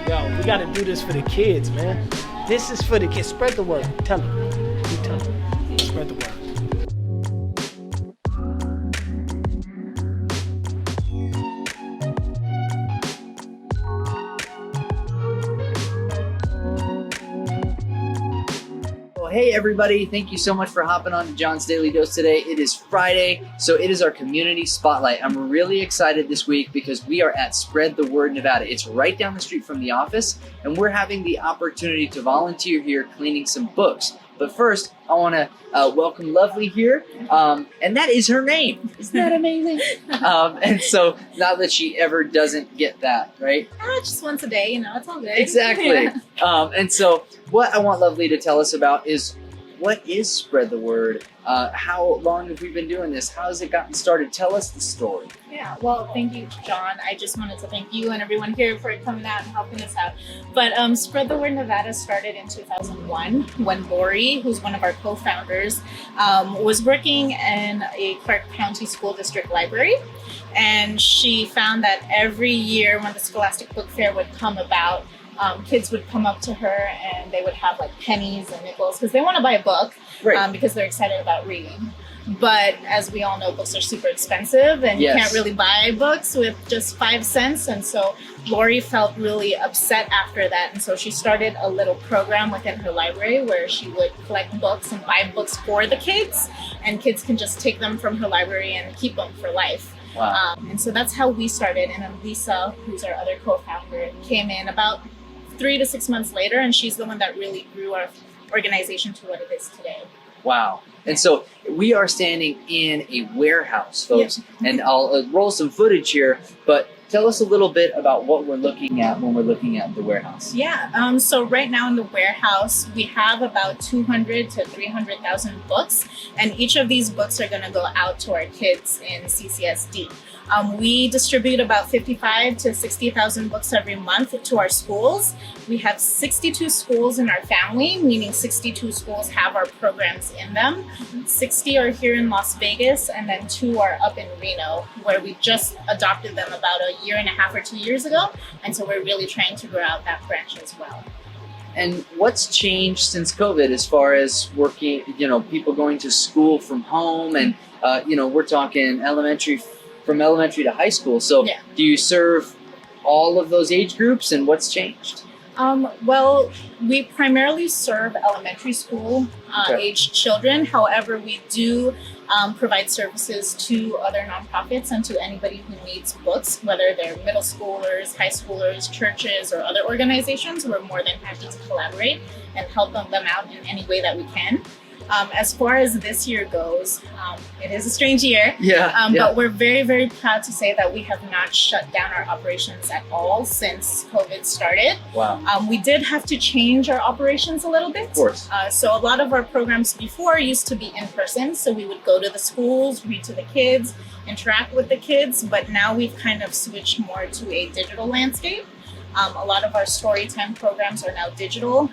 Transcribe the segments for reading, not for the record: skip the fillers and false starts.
Yo, we gotta do this for the kids, man. This is for the kids. Spread the word. Tell them. You tell them. Spread the word. Hey everybody, thank you so much for hopping on to John's Daily Dose today. It is Friday, so it is our community spotlight. I'm really excited this week because we are at Spread the Word Nevada. It's right down the street from the office, and we're having the opportunity to volunteer here cleaning some books. But first, I want to welcome Lovely here, and that is her name. Isn't that amazing? And so, not that she ever doesn't get that, right? Just once a day, it's all good. Exactly. And so, what I want Lovely to tell us about is what is Spread the Word? How long have we been doing this? How has it gotten started? Tell us the story. Yeah, well, thank you, John. I just wanted to thank you and everyone here for coming out and helping us out. But Spread the Word Nevada started in 2001 when Lori, who's one of our co-founders, was working in a Clark County School District library. And she found that every year when the Scholastic Book Fair would come about, kids would come up to her and they would have like pennies and nickels because they want to buy a book, Right. Because they're excited about reading. But as we all know, books are super expensive and Yes. you can't really buy books with just 5 cents. And so Lori felt really upset after that. And so she started a little program within her library where she would collect books and buy books for the kids. And kids can just take them from her library and keep them for life. Wow. And so that's how we started. And then Lisa, who's our other co-founder, came in about 3 to 6 months later. And she's the one that really grew our organization to what it is today. Wow. And so we are standing in a warehouse, folks, and I'll roll some footage here, but tell us a little bit about what we're looking at when we're looking at the warehouse. Yeah, so right now in the warehouse, we have about 200 to 300,000 books, and each of these books are going to go out to our kids in CCSD. We distribute about 55 to 60,000 books every month to our schools. We have 62 schools in our family, meaning 62 schools have our programs in them. 60 are here in Las Vegas, and then 2 are up in Reno, where we just adopted them about a year and a half or 2 years ago. And so we're really trying to grow out that branch as well. And what's changed since COVID as far as working, people going to school from home and, we're talking from elementary to high school. So Yeah. do you serve all of those age groups and what's changed? Well, we primarily serve elementary school aged children. However, we do provide services to other nonprofits and to anybody who needs books, whether they're middle schoolers, high schoolers, churches, or other organizations. We're more than happy to collaborate and help them out in any way that we can. As far as this year goes, it is a strange year. But we're very, very proud to say that we have not shut down our operations at all since COVID started. Wow. We did have to change our operations a little bit. Of course. So a lot of our programs before used to be in person. So we would go to the schools, read to the kids, interact with the kids. But now we've kind of switched more to a digital landscape. A lot of our story time programs are now digital.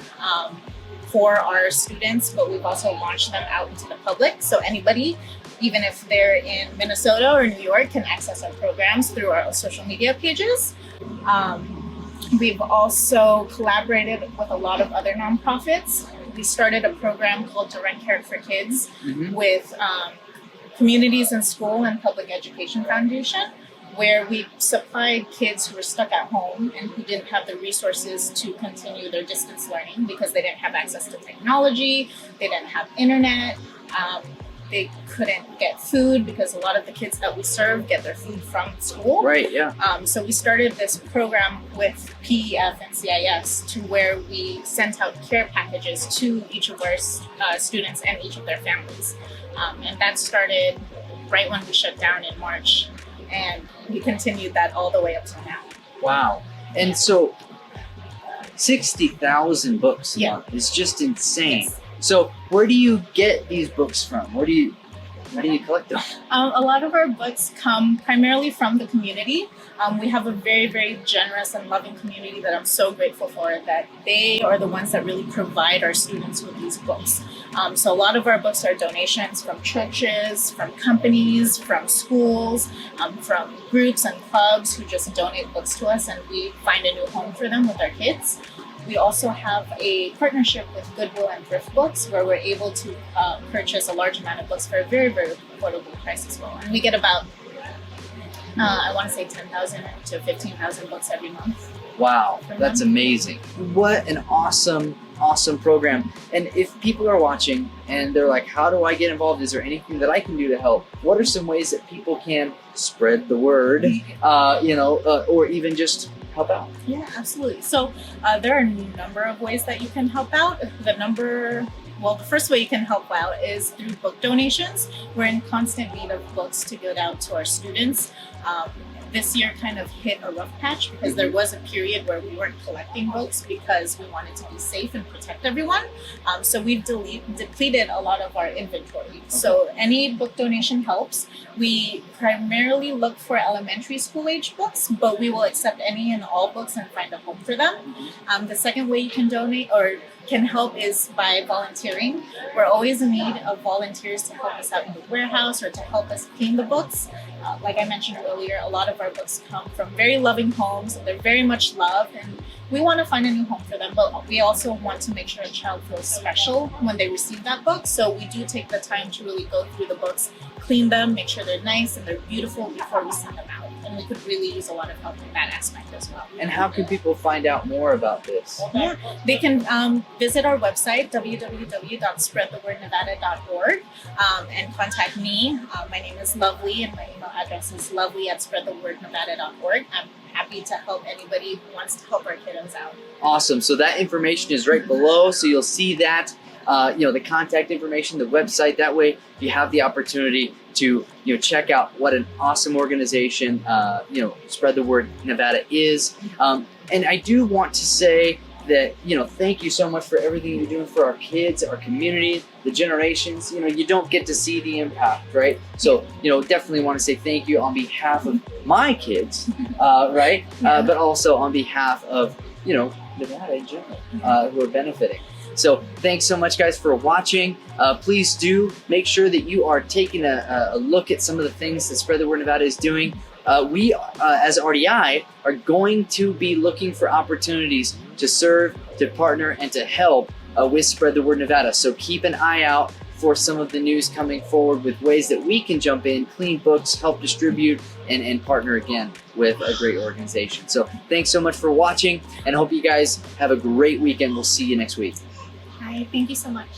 For our students, but we've also launched them out into the public. So anybody, even if they're in Minnesota or New York, can access our programs through our social media pages. We've also collaborated with a lot of other nonprofits. We started a program called Direct Care for Kids with Communities in School and Public Education Foundation, where we supplied kids who were stuck at home and who didn't have the resources to continue their distance learning because they didn't have access to technology, they didn't have internet, they couldn't get food because a lot of the kids that we serve get their food from school. Right, yeah. So we started this program with PEF and CIS to where we sent out care packages to each of our students and each of their families. And that started right when we shut down in March. And we continued that all the way up to now. Wow. And so 60,000 books a Yeah. month is just insane. Yes. So where do you get these books from? How do you collect them? A lot of our books come primarily from the community. We have a very, very generous and loving community that I'm so grateful for, that they are the ones that really provide our students with these books. So a lot of our books are donations from churches, from companies, from schools, from groups and clubs who just donate books to us, and we find a new home for them with our kids. We also have a partnership with Goodwill and Thrift Books, where we're able to purchase a large amount of books for a very, very affordable price as well. And we get about, I want to say 10,000 to 15,000 books every month. Wow, that's amazing. What an awesome program. And if people are watching and they're like, how do I get involved? Is there anything that I can do to help? What are some ways that people can spread the word, or even just help out? Yeah, absolutely. So there are a number of ways that you can help out. The first way you can help out is through book donations. We're in constant need of books to get out to our students. This year kind of hit a rough patch because there was a period where we weren't collecting books because we wanted to be safe and protect everyone. So we've depleted a lot of our inventory. So any book donation helps. We primarily look for elementary school age books, but we will accept any and all books and find a home for them. The second way you can donate or can help is by volunteering. We're always in need of volunteers to help us out in the warehouse or to help us clean the books. Like I mentioned earlier, a lot of our books come from very loving homes. They're very much loved, and we want to find a new home for them, but we also want to make sure a child feels special when they receive that book. So we do take the time to really go through the books, clean them, make sure they're nice and they're beautiful before we send them out. And we could really use a lot of help in that aspect as well. And how can people find out more about this? Yeah, they can visit our website, www.spreadthewordnevada.org, and contact me. My name is Lovely, and my email address is lovely@spreadthewordnevada.org. I'm happy to help anybody who wants to help our kiddos out. Awesome. So that information is right below. So you'll see that, the contact information, the website. That way you have the opportunity to check out what an awesome organization Spread the Word Nevada is. And I do want to say that thank you so much for everything you're doing for our kids, our community, the generations. You don't get to see the impact, right? So definitely want to say thank you on behalf of my kids, right? But also on behalf of Nevada in general, who are benefiting. So thanks so much, guys, for watching. Please do make sure that you are taking a look at some of the things that Spread the Word Nevada is doing. We, as RDI, are going to be looking for opportunities to serve, to partner, and to help with Spread the Word Nevada. So keep an eye out for some of the news coming forward with ways that we can jump in, clean books, help distribute, and partner again with a great organization. So thanks so much for watching, and hope you guys have a great weekend. We'll see you next week. Hi, thank you so much.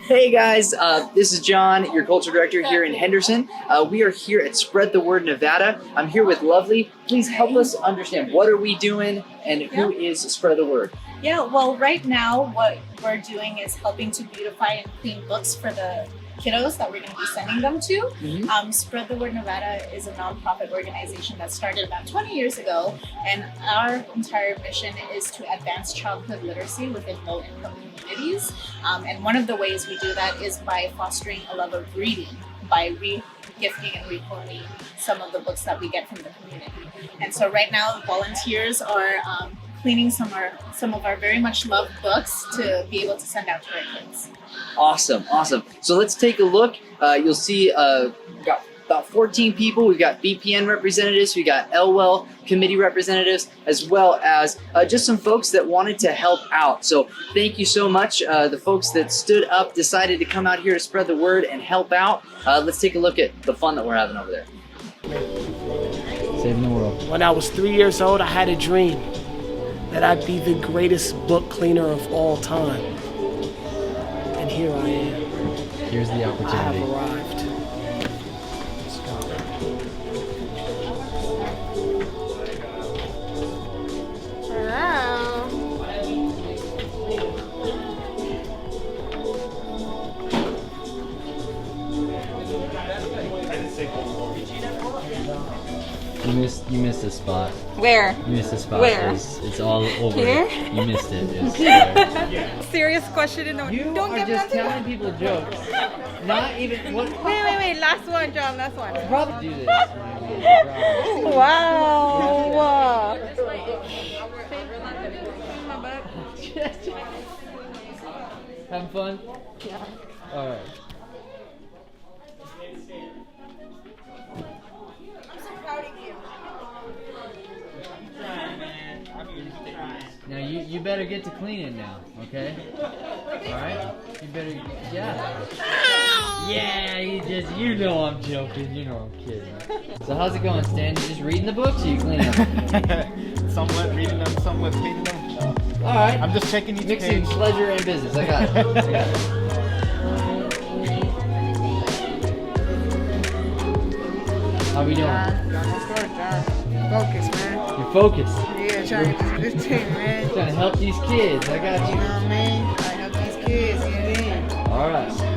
Hey guys, this is John, your culture director here in Henderson. We are here at Spread the Word Nevada. I'm here with Lovely. Please help us understand, what are we doing and who is Spread the Word? Yeah, well, right now what we're doing is helping to beautify and clean books for the kiddos that we're going to be sending them to. Spread the Word Nevada is a nonprofit organization that started about 20 years ago, and our entire mission is to advance childhood literacy within low-income communities. And one of the ways we do that is by fostering a love of reading, by re-gifting and recloning some of the books that we get from the community. And so right now, volunteers are cleaning some of our very much loved books to be able to send out to our kids. Awesome. So let's take a look. You'll see we've got about 14 people. We've got BPN representatives, we got LWELL committee representatives, as well as just some folks that wanted to help out. So thank you so much. The folks that stood up, decided to come out here to spread the word and help out. Let's take a look at the fun that we're having over there. Saving the world. When I was 3 years old, I had a dream that I'd be the greatest book cleaner of all time. And here I am. Here's the I have opportunity. arrived. Let's go. You missed missed a spot. Where? You missed a spot. Where? It's all over. Here? You missed it. It's there. Serious question. You Don't are get just nothing. telling people jokes. Not even what. Wait. Last one, John. Last one. Probably do this. Wow. Having fun? Yeah. All right. I'm so proud of you. Now you better get to cleaning now, okay? All right. You better, yeah. Yeah, you know I'm joking. You know I'm kidding. So how's it going, Stan? You just reading the books or you cleaning them? Somewhat reading them, somewhat cleaning them. All right. I'm just checking each Mixing page. pleasure and business. I got it. I got it. How we doing? Focus, man. You're focused. Yeah, trying to get this team, man. Trying to help these kids. I got You you. know what I mean? I help these kids, you know what I mean? All right.